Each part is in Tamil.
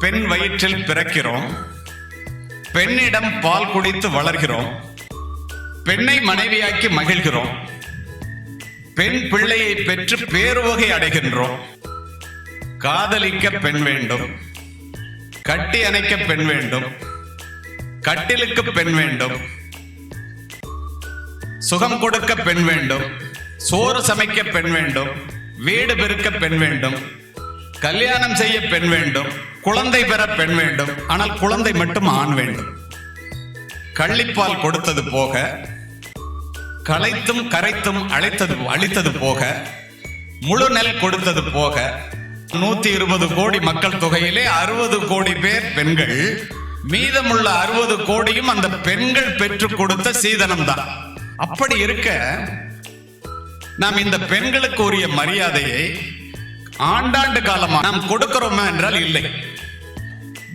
பெண் வயிற்றில் பிறக்கிறோம், பெண்ணிடம் பால் குடித்து வளர்கிறோம், பெண்ணை மனைவியாக்கி மகிழ்கிறோம், பெண் பிள்ளையை பெற்று பேருவகை அடைகின்றோம். காதலிக்க பெண் வேண்டும், கட்டி அணைக்க பெண் வேண்டும், கட்டிலுக்கு பெண் வேண்டும், சுகம் கொடுக்க பெண் வேண்டும், சோறு சமைக்க பெண் வேண்டும், வீடு பெருக்க பெண் வேண்டும், கல்யாணம் செய்ய பெண் வேண்டும், குழந்தை பெற பெண் வேண்டும். ஆனால் குழந்தை மட்டும் ஆண் வேண்டும். கள்ளிப்பால் கொடுத்தது போக, களைத்தும் கரைத்தும் அழித்தது போக, முழு நெல் கொடுத்தது போக, 120 கோடி மக்கள் தொகையிலே 60 கோடி பேர் பெண்கள். மீதமுள்ள 60 கோடியும் அந்த பெண்கள் பெற்றுக் கொடுத்த சீதனம் தான். அப்படி இருக்க நாம் இந்த பெண்களுக்கு உரிய மரியாதையை ஆண்டாண்டு காலமா நாம் கொடுக்கிறோமா என்றால் இல்லை.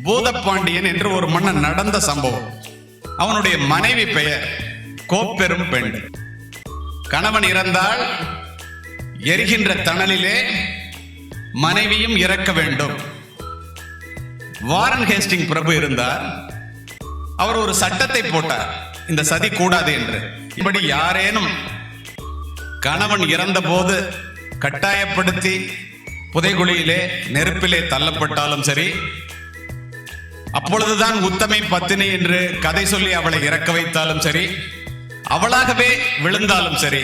பூதப்பாண்டியன் என்று ஒரு மன்னன் நடந்த சம்பவம். அவனுடைய மனைவி பெயர் கோப்பெரும் பெண். கணவன் இறந்தால் எரிகின்ற தணலிலே மனைவியும் இறக்க வேண்டும். வாரன் ஹேஸ்டிங் பிரபு இருந்தார். அவர் ஒரு சட்டத்தை போட்டார், இந்த சதி கூடாது என்று. இப்படி யாரேனும் கணவன் இறந்த போது கட்டாயப்படுத்தி புதைகுழியிலே நெருப்பிலே தள்ளப்பட்டாலும் சரி, அப்பொழுதுதான் உத்தமை பத்தினி என்று கதை சொல்லி அவளை இறக்க வைத்தாலும் சரி, அவளாகவே விழுந்தாலும் சரி,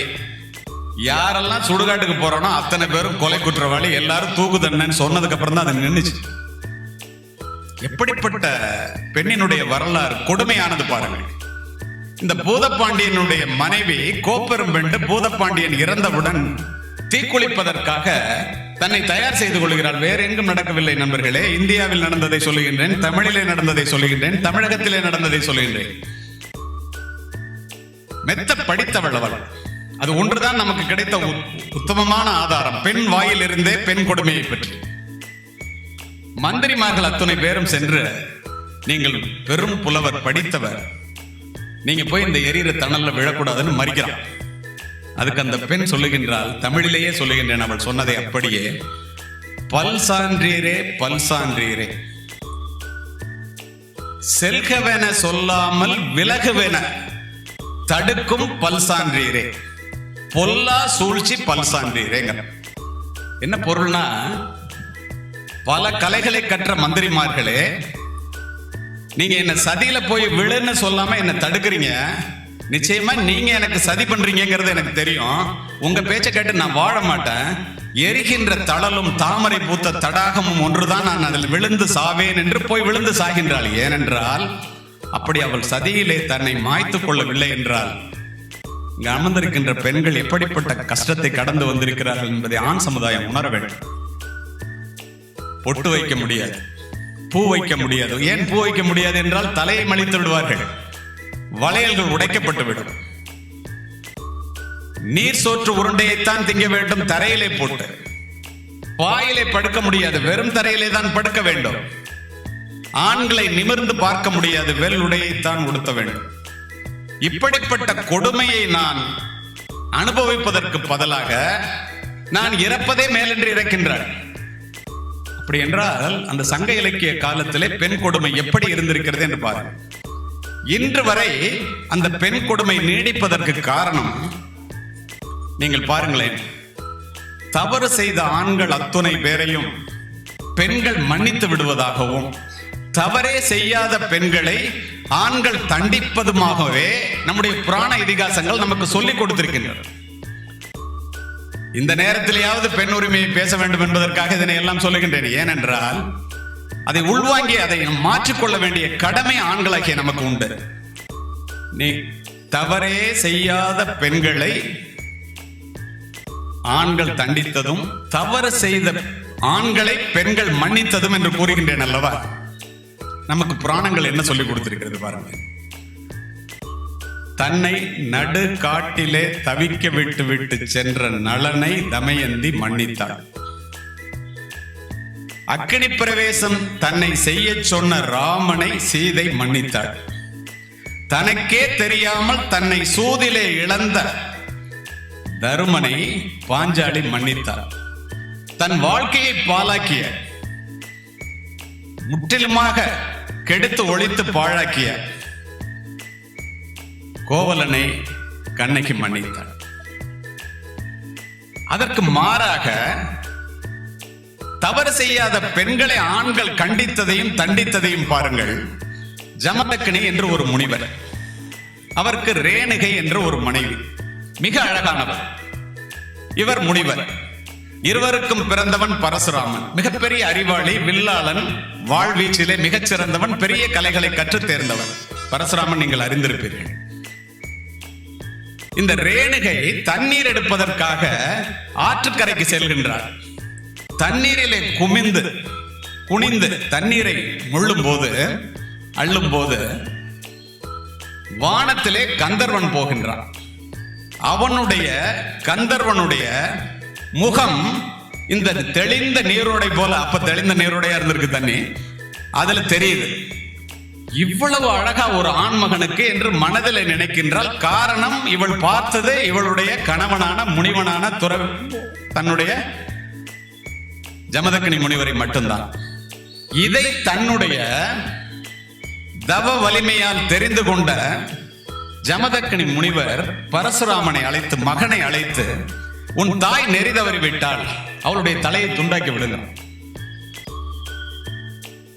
யாரெல்லாம் சுடுகாட்டுக்கு போறானோ அத்தனை பேரும் கொலை குற்றவாளி, எல்லாரும் தூக்கு தண்டனை சொன்னதுக்கு அப்புறம் தான் அது நின்னுச்சு. எப்படிப்பட்ட பெண்ணினுடைய வரலாறு கொடுமையானது பாருங்கள். இந்த பூதப்பாண்டியனுடைய மனைவி கோப்பெரும் பெண் பூதப்பாண்டியன் இறந்தவுடன் தீக்குளிப்பதற்காக தன்னை தயார் செய்து கொள்கிறாள். வேற எங்கும் நடக்கவில்லை நண்பர்களே. இந்தியாவில் நடந்ததை சொல்லுகின்றேன், தமிழிலே நடந்ததை சொல்லுகின்றேன், தமிழகத்திலே நடந்ததை சொல்லுகின்றேன். மெத்த படித்தவள் அவள். அது ஒன்றுதான் நமக்கு கிடைத்த உத்தமமான ஆதாரம், பெண் வாயிலிருந்தே பெண் கொடுமையை பற்றி. மந்திரிமார்கள் அத்தனை பேரும் சென்று, நீங்கள் பெரும் புலவர், படித்தவர், நீங்க போய் இந்த எரியிற தணல்ல விழக்கூடாதுன்னு மறிக்கிறான். அதுக்கு அந்த பெண் சொல்லுகின்றாள், தமிழிலேயே சொல்லுகின்றேன், அவள் சொன்னதை அப்படியே, பல் சான்றீரே பல் சான்றீரே, செல்கவென சொல்லாமல் விலகுவென தடுக்கும் பல் சான்றீரே, பொல்லா சூழ்ச்சி பல் சான்றீரேங்க. என்ன பொருள்னா, பல கலைகளை கற்ற மந்திரிமார்களே, நீங்க என்ன சதியில போய் விழுன்னு சொல்லாம என்ன தடுக்கிறீங்க. நிச்சயமா நீங்க எனக்கு சதி பண்றீங்கிறது எனக்கு தெரியும். உங்க பேச்சை கேட்டு நான் வாழ மாட்டேன். எரிகின்ற தழலும் தாமரை பூத்த தடாகமும் ஒன்றுதான், நான் அதில் விழுந்து சாவேன் என்று போய் விழுந்து சாகின்றாள். ஏனென்றால் அப்படி அவள் சதியிலே தன்னை மாய்த்துக் கொள்ளவில்லை என்றால், இங்கு அமர்ந்திருக்கின்ற பெண்கள் எப்படிப்பட்ட கஷ்டத்தை கடந்து வந்திருக்கிறார்கள் என்பதை ஆண் சமுதாயம் உணர வேண்டும். பொட்டு வைக்க முடியாது, பூ வைக்க முடியாது. ஏன் பூ வைக்க முடியாது என்றால் தலையை மலித்து விடுவார்கள், வளையல்கள் உடைக்கப்பட்டு விடும். நீர் சோற்று உருண்டையைத்தான் திங்க வேண்டும் தரையிலே போட்டு. பாயிலே படுக்க முடியாது, வெறும் தரையிலே தான் படுக்க வேண்டும். ஆண்களை நிமிர்ந்து பார்க்க முடியாது, வெள் உடையைத்தான் உடுத்த வேண்டும். இப்படிப்பட்ட கொடுமையை நான் அனுபவிப்பதற்கு பதிலாக நான் இறப்பதே மேலென்று இறக்கின்றாள். அப்படி என்றால் அந்த சங்க இலக்கிய காலத்திலே பெண் கொடுமை எப்படி இருந்திருக்கிறது என்று பாருங்கள். இன்று வரை அந்த பெண் கொடுமை நீடிப்பதற்கு காரணம் நீங்கள் பாருங்களேன். தவறு செய்த ஆண்கள் அத்துணை பேரையும் பெண்கள் மன்னித்து விடுவதாகவும், தவறே செய்யாத பெண்களை ஆண்கள் தண்டிப்பதுமாகவே நம்முடைய புராண இதிகாசங்கள் நமக்கு சொல்லிக் கொடுத்திருக்கின்றன. இந்த நேரத்திலேயாவது பெண் உரிமையை பேச வேண்டும் என்பதற்காக இதனை எல்லாம் சொல்லுகின்றேன். ஏனென்றால் அதை உள்வாங்கி அதை மாற்றிக்கொள்ள வேண்டிய கடமை ஆண்களாகிய நமக்கு உண்டு. நீ தவறே செய்யாத பெண்களை ஆண்கள் தண்டித்ததும், தவறு செய்த ஆண்களை பெண்கள் மன்னித்ததும் என்று கூறுகின்றேன் அல்லவா? நமக்கு புராணங்கள் என்ன சொல்லிக் கொடுத்திருக்கிறது பாருங்க. தன்னை நடு காட்டிலே தவிக்க விட்டு விட்டு சென்ற நளனை தமயந்தி மன்னித்தாள். அக்கினி பிரவேசம் தன்னை செய்ய சொன்ன ராமனை சீதை மன்னித்தாள். தனக்கே தெரியாமல் தன்னை சூதிலே இழந்த தருமனை பாஞ்சாலி மன்னித்தாள். தன் வாழ்க்கையை பாழாக்கிய முற்றிலுமாக கெடுத்து ஒழித்து பாழாக்கிய கோவலனை கண்ணகி மன்னித்தாள். அதற்கு மாறாக தவறு செய்யாத பெண்களை ஆண்கள் கண்டித்ததையும் தண்டித்ததையும் பாருங்கள். ஜமதக்கினி என்று ஒரு முனிவர், அவருக்கு ரேணுகை என்ற ஒரு மனைவி, மிக அழகானவர். இவர் முனிவர். இருவருக்கும் பிறந்தவன் பரசுராமன், மிகப்பெரிய அறிவாளி, வில்லாளன், வாழ்வீச்சிலே மிகச் சிறந்தவன், பெரிய கலைகளை கற்றுத் தேர்ந்தவன். பரசுராமன் நீங்கள் அறிந்திருப்பீர்கள். இந்த ரேணுகை தண்ணீர் எடுப்பதற்காக ஆற்றுக்கரைக்கு செல்கின்றார். தண்ணீரிலே குனிந்து தண்ணீரை அள்ளும் போது வானத்திலே கந்தர்வன் போகின்றான். கந்தர்வனுடைய முகம் இந்த தெளிந்த நீரோடை போல, அப்ப தெளிந்த நீரோடையா இருந்திருக்கு தண்ணி, அதுல தெரியுது. இவ்வளவு அழகா ஒரு ஆண்மகனுக்கு என்று மனதில் நினைக்கின்றால். காரணம், இவள் பார்த்தது இவளுடைய கணவனான முனிவனான தன்னுடைய ஜமதக்கினி முனிவரை மட்டும்தான். இதை தன்னுடைய தவ வலிமையால் தெரிந்து கொண்ட ஜமதக்கினி முனிவர் பரசுராமனை அழைத்து, மகனை அழைத்து, உன் தாய் நெறி தவறி விட்டால் அவளுடைய தலையை துண்டாக்கி விடுங்க.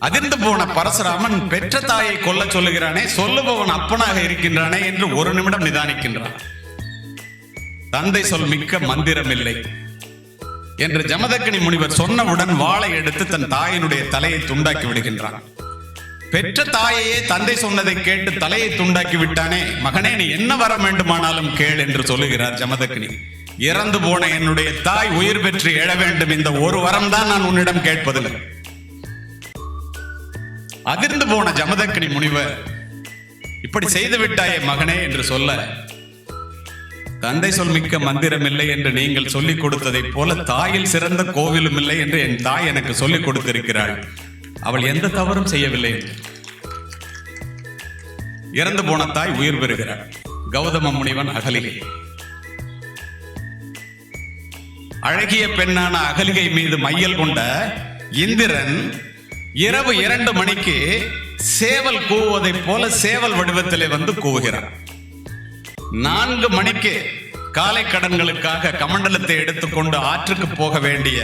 அதிர்ந்து போன பரசுராமன், பெற்ற தாயை கொல்ல சொல்லுகிறானே, சொல்லுபவன் அப்பனாக இருக்கின்றானே என்று ஒரு நிமிடம் நிதானிக்கின்றான். தந்தை சொல் மிக்க மந்திரம் இல்லை என்று ஜமதக்கினி முனிவர் சொன்னவுடன் வாளை எடுத்து தன் தாயினுடைய தலையை துண்டாக்கி விடுகின்றான். பெற்ற தாயையே தந்தை சொன்னதை கேட்டு தலையை துண்டாக்கி விட்டானே, மகனே நீ என்ன வர வேண்டுமானாலும் கேள் என்று சொல்லுகிறார் ஜமதக்கினி. இறந்து போன என்னுடைய தாய் உயிர் பெற்று எழ வேண்டும், இந்த ஒரு வரம் தான் நான் உன்னிடம் கேட்பதில்லை. அதிர்ந்து போன ஜமதக்கினி முனிவர், இப்படி செய்து விட்டாயே மகனே என்று சொல்ல, தந்தை சொல் மிக்க மந்திரம் இல்லை என்று நீங்கள் சொல்லிக் கொடுத்ததை போல தாயில் சிறந்த கோவிலும் இல்லை என்று என் தாய் எனக்கு சொல்லிக் கொடுத்திருக்கிறாள். அவள் எந்த தவறும் செய்யவில்லை. இறந்து போன தாய் உயிர் பெறுகிறாள். கௌதம முனிவன் அகலிகை, அழகிய பெண்ணான அகலிகை மீது மையல் கொண்ட இந்திரன் இரவு 2 மணிக்கு சேவல் கூவுவதை போல சேவல் வடிவத்திலே வந்து கூவுகிறார். 4 மணிக்கு காலை கடன்களுக்காக கமண்டலத்தை எடுத்துக்கொண்டு ஆற்றுக்கு போக வேண்டிய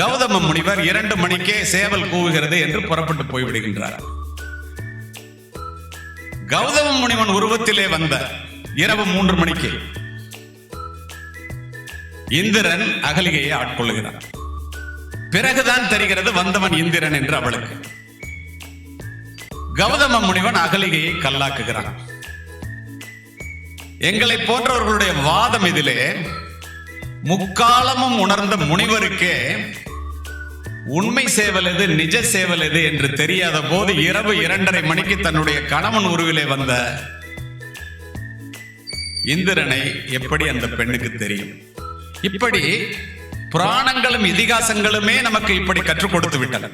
கௌதம முனிவர் 2 மணிக்கே சேவல் கூவுகிறது என்று புறப்பட்டு போய்விடுகின்றார். கௌதம முனிவன் உருவத்திலே வந்த இரவு 3 மணிக்கு இந்திரன் அகலிகையை ஆட்கொள்ளுகிறார். பிறகுதான் தெரிகிறது வந்தவன் இந்திரன் என்று அவளுக்கு. கௌதம முனிவன் அகலிகையை கல்லாக்குகிறான். எங்களை போன்றவர்களுடைய வாதம் இதிலே, முக்காலமும் உணர்ந்த முனிவருக்கே உண்மை சேவல் எது, நிஜ சேவல் எது என்று தெரியாத போது இரவு 2:30 மணிக்கு தன்னுடைய கணவன் உருவிலே வந்த இந்திரனை எப்படி அந்த பெண்ணுக்கு தெரியும்? இப்படி புராணங்களும் இதிகாசங்களுமே நமக்கு இப்படி கற்றுக் கொடுத்து விட்டன.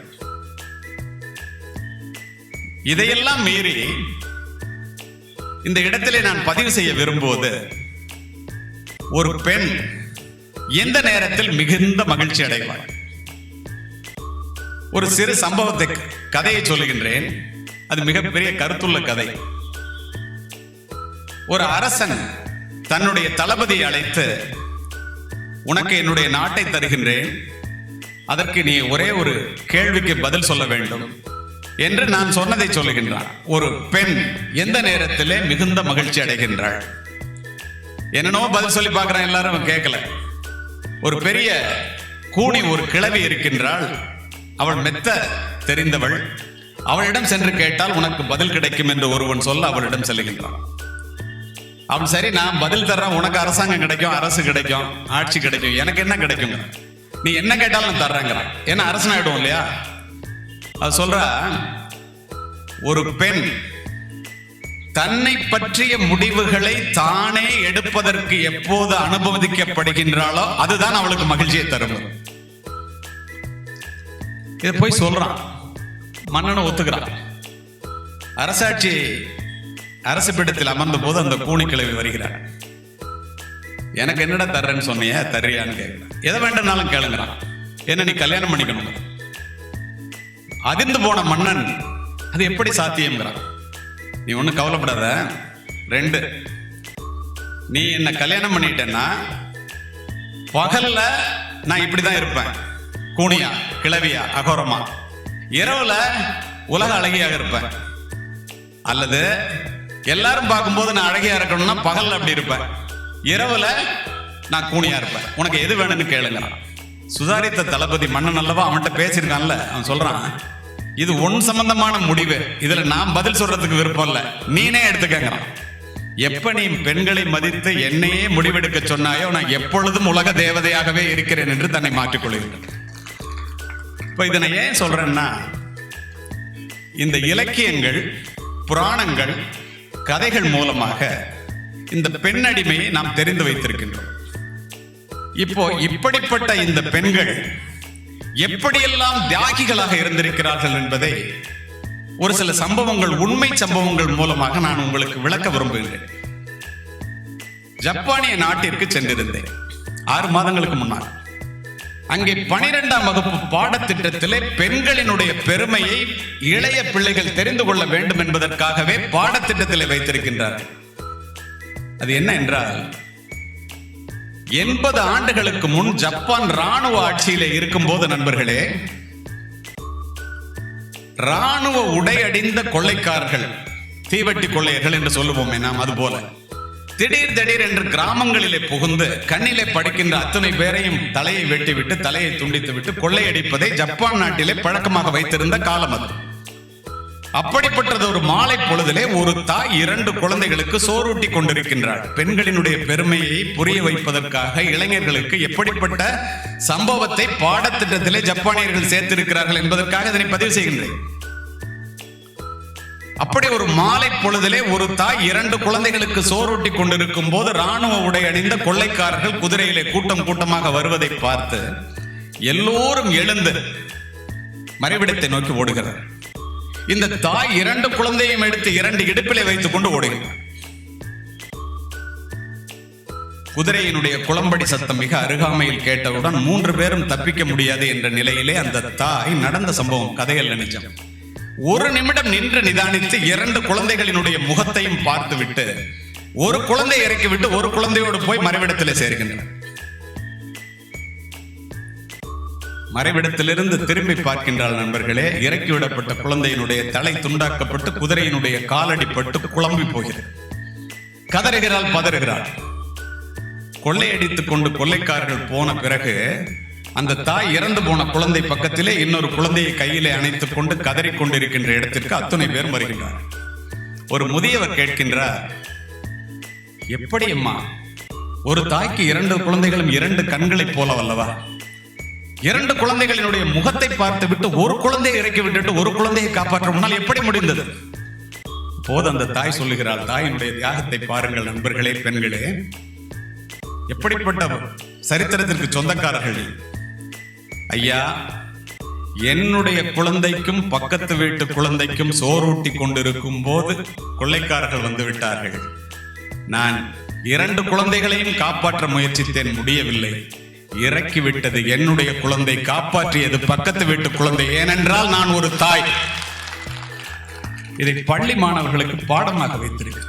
இதையெல்லாம் மீறி இந்த இடத்திலே நான் பதிவு செய்ய விரும்புவது, ஒரு பெண் எந்த நேரத்தில் மிகுந்த மகிழ்ச்சி அடைவாள். ஒரு சிறு சம்பவத்தை, கதையை சொல்லுகின்றேன். அது மிகப்பெரிய கருத்துள்ள கதை. ஒரு அரசன் தன்னுடைய தளபதியை அழைத்து, உனக்கு என்னுடைய நாட்டை தருகின்றேன், அதற்கு நீ ஒரே ஒரு கேள்விக்கு பதில் சொல்ல வேண்டும் என்று நான் சொன்னதை சொல்லுகின்றான். ஒரு பெண் எந்த நேரத்திலே மிகுந்த மகிழ்ச்சி அடைகின்றாள்? என்னனோ பதில் சொல்லி பார்க்கிறான், எல்லாரும் கேட்கல. ஒரு பெரிய கூனி ஒரு கிழவி இருக்கின்றாள், அவள் மெத்த தெரிந்தவள். அவளிடம் சென்று கேட்டால் உனக்கு பதில் கிடைக்கும் என்று ஒருவன் சொல்ல அவளிடம் செல்லுகின்றான். அவன், சரி நான் பதில் தர்றேன், உனக்கு அரசாங்கம் கிடைக்கும், அரசு கிடைக்கும், ஆட்சி கிடைக்கும், எனக்கு என்ன கிடைக்கும், நீ என்ன கேட்டாலும் நான் தர்றேங்கிறான். ஏன்னா அரசன் ஆயிடும் இல்லையா? அது சொல்ற, ஒரு பெண் தன்னை பற்றிய முடிவுகளை தானே எடுப்பதற்கு எப்போது அனுமதிக்கப்படுகின்றாளோ அதுதான் அவளுக்கு மகிழ்ச்சியை தரும். இதை போய் சொல்றான், மன்னனை ஒத்துக்கிறான். அரசாட்சி அரசு பீடத்தில் அமர்ந்த போது அந்த கூனி கிழவி வருகிறார். எனக்கு என்னடா தர்றேன்னு சொன்னிய, தர்றியான்னு கேட்கிறான். எதை வேண்டும்னாலும் கேளுங்கிறான். என்ன நீ கல்யாணம் பண்ணிக்கணும், அதிர்ந்து போன மன்னன் அது எப்படி சாத்தியம்ங்கிறான். நீ ஒன்றும் கவலைப்படாத. 2, நீ என்ன கல்யாணம் பண்ணிட்டேன்னா பகல்ல நான் இப்படிதான் இருப்பேன், கூனியா கிளவியா அகோரமா. இரவுல உலக அழகியாக இருப்பேன். அல்லது எல்லாரும் பார்க்கும்போது நான் அழகியா இருக்கணும்னா பகல்ல அப்படி இருப்பேன், இரவுல நான் கூனியா இருப்பேன். உனக்கு எது வேணும்னு கேளுங்கிறான். சுதாரித்த தளபதி மன்னன் அல்லவா, அவன்கிட்ட பேசியிருக்கான்ல. அவன் சொல்றான், இது உன் சம்பந்தமான முடிவு, இதுல நான் பதில் சொல்றதுக்கு விருப்பம் இல்ல, நீனே எடுத்துக்கங்கிறான். எப்ப நீ பெண்களை மதித்து என்னையே முடிவெடுக்க சொன்னாயோ நான் எப்பொழுதும் உலக தேவதையாகவே இருக்கிறேன் என்று தன்னை மாற்றிக்கொள்கிறேன். இப்ப இதனை ஏன் சொல்றேன்னா, இந்த இலக்கியங்கள், புராணங்கள், கதைகள் மூலமாக இந்த பெண்ணடிமையை நாம் தெரிந்து வைத்திருக்கின்றோம். இப்போ இப்படிப்பட்ட இந்த பெண்கள் எப்படியெல்லாம் தியாகிகளாக இருந்திருக்கிறார்கள் என்பதை ஒரு சில சம்பவங்கள், உண்மை சம்பவங்கள் மூலமாக நான் உங்களுக்கு விளக்க விரும்புகிறேன். ஜப்பானிய நாட்டிற்கு சென்றிருந்தேன் 6 மாதங்களுக்கு முன்னால். அங்கே 12ஆம் வகுப்பு பாடத்திட்டத்திலே பெண்களினுடைய பெருமையை இளைய பிள்ளைகள் தெரிந்து கொள்ள வேண்டும் என்பதற்காகவே பாடத்திட்டத்திலே வைத்திருக்கின்றார்கள். அது என்ன என்றால், 80 ஆண்டுகளுக்கு முன் ஜப்பான் ராணுவ ஆட்சியிலே இருக்கும் போது நண்பர்களே, ராணுவ உடை அணிந்த கொள்ளைக்காரர்கள், தீவட்டி கொள்ளையர்கள் என்று சொல்லுவோமே நாம், அது போல திடீர் என்று கிராமங்களிலே புகுந்து கண்ணிலே படிக்கின்ற அத்தனை பேரையும் தலையை வெட்டிவிட்டு, தலையை துண்டித்து விட்டு கொள்ளையடிப்பதை ஜப்பான் நாட்டிலே பழக்கமாக வைத்திருந்த காலம் அது. அப்படிப்பட்டது ஒரு மாலை பொழுதிலே ஒரு தாய் 2 குழந்தைகளுக்கு சோறூட்டி கொண்டிருக்கின்றாள். பெண்களினுடைய பெருமையை புரிய வைப்பதற்காக இளைஞர்களுக்கு எப்படிப்பட்ட சம்பவத்தை பாடத்திட்டத்திலே ஜப்பானியர்கள் சேர்த்திருக்கிறார்கள் என்பதற்காக இதனை பதிவு செய்கின்றேன். அப்படி ஒரு மாலை பொழுதிலே ஒரு தாய் 2 குழந்தைகளுக்கு சோறூட்டி கொண்டிருக்கும் போது ராணுவ உடை அணிந்த கொள்ளைக்காரர்கள் குதிரையிலே கூட்டம் கூட்டமாக வருவதை பார்த்து எல்லோரும் எழுந்து மறைவிடத்தை நோக்கி ஓடுகிறார். இந்த தாய் 2 குழந்தையும் எடுத்து 2 இடுப்பிலே வைத்துக் கொண்டு ஓடுகிறார். குதிரையினுடைய குளம்படி சத்தம் மிக அருகாமையில் கேட்டவுடன் 3 பேரும் தப்பிக்க முடியாது என்ற நிலையிலே அந்த தாய், நடந்த சம்பவம், கதைகள் நினைச்சோம், 1 நிமிடம் நின்று நிதானித்து 2 குழந்தைகளினுடைய முகத்தையும் பார்த்துவிட்டு ஒரு குழந்தை இறக்கிவிட்டு ஒரு குழந்தையோடு போய் மறைவிடத்திலே சேர்க்கின்றனர். மறைவிடத்திலிருந்து திரும்பி பார்க்கின்றாள் நண்பர்களே. இறக்கிவிடப்பட்ட குழந்தையினுடைய தலை துண்டாக்கப்பட்டு குதிரையினுடைய காலடிப்பட்டு குழம்பி போகிறது. கதறுகிறாள், பதறுகிறாள். கொள்ளையடித்துக் கொண்டு கொள்ளைக்காரர்கள் போன பிறகு அந்த தாய் இறந்து போன குழந்தை பக்கத்திலே இன்னொரு குழந்தையை கையிலே அணைத்துக் கொண்டு கதறி கொண்டிருக்கின்ற இடத்திற்கு அத்தனை பேர் வருகின்றார். ஒரு முதியவர் கேட்கின்றார், எப்படி அம்மா, ஒரு தாய்க்கு 2 குழந்தைகளும் 2 கண்களைப் போல அல்லவா? 2 குழந்தைகளினுடைய முகத்தை பார்த்து விட்டு ஒரு குழந்தையை இறக்கி விட்டுட்டு ஒரு குழந்தையை காப்பாற்ற முன்னால் எப்படி முடிந்தது? போது அந்த தாய் சொல்லுகிறாள், தாயினுடைய தியாகத்தை பாருங்கள் நண்பர்களே, பெண்களே, எப்படிப்பட்ட சரித்திரத்திற்கு சொந்தக்காரர்கள். ஐயா, என்னுடைய குழந்தைக்கும் பக்கத்து வீட்டு குழந்தைக்கும் சோறூட்டி கொண்டிருக்கும் போது கொள்ளைக்காரர்கள் வந்து விட்டார்கள். நான் 2 குழந்தைகளையும் காப்பாற்ற முயற்சித்தேன், முடியவில்லை. இறக்கிவிட்டது என்னுடைய குழந்தை, காப்பாற்றியது பக்கத்து வீட்டு குழந்தை. ஏனென்றால் நான் ஒரு தாய். இதை பள்ளி மாணவர்களுக்கு பாடமாக வைத்திருக்கிறேன்.